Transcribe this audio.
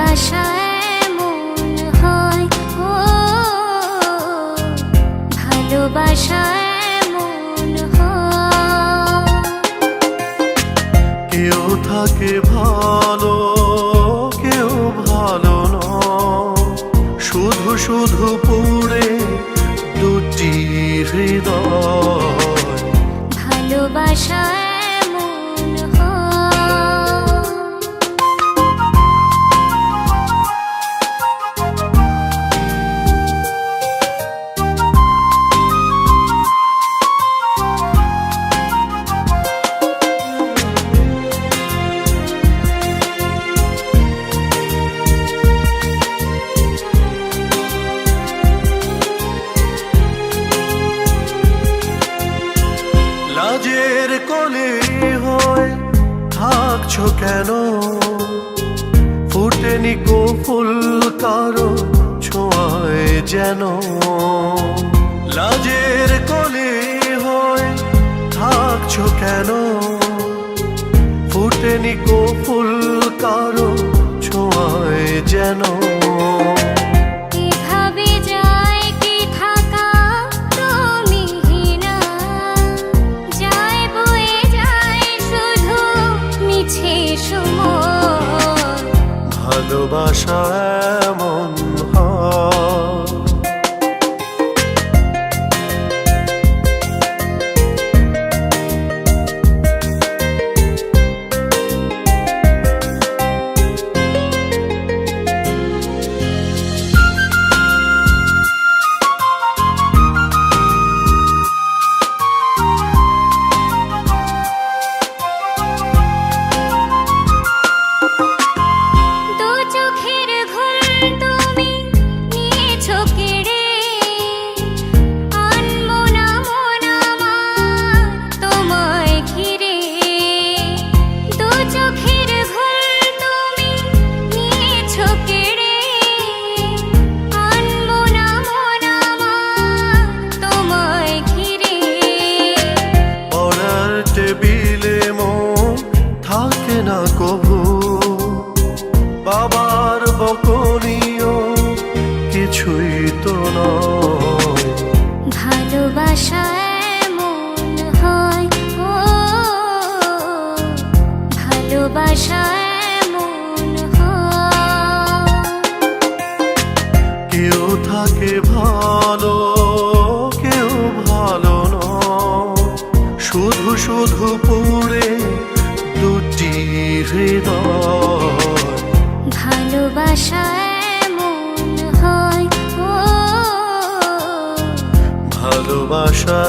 ভালোবাসা এমন হয়, ও ভালোবাসা এমন হয়। কেউ থাকে ভালো, কেউ ভালো নয়, শুধু শুধু পুড়ে দুটি হৃদয়। ভালোবাসা লাজের কোলে হয়ে থাকছো কেন? ফুটেনি কো ফুল কারো ছোঁয়ায় যেন। লাজের কোলে হয়ে থাকছো কেন? ফুটেনি কো ফুল কারো ছোঁয়ায় যেন। ভালোবাসা এমন হয়। টেবিলে মন থাকে না কভু, বাবার বকনিও কিছুই তো নয়। ভালোবাসা এমন হয়, ও ভালোবাসা এমন হয়। কেউ থাকে ভালো, কেউ ভালো নয়, শুধু শুধু পুড়ে দুটি হৃদয়। ভালোবাসা এমন হয়, ও ভালোবাসা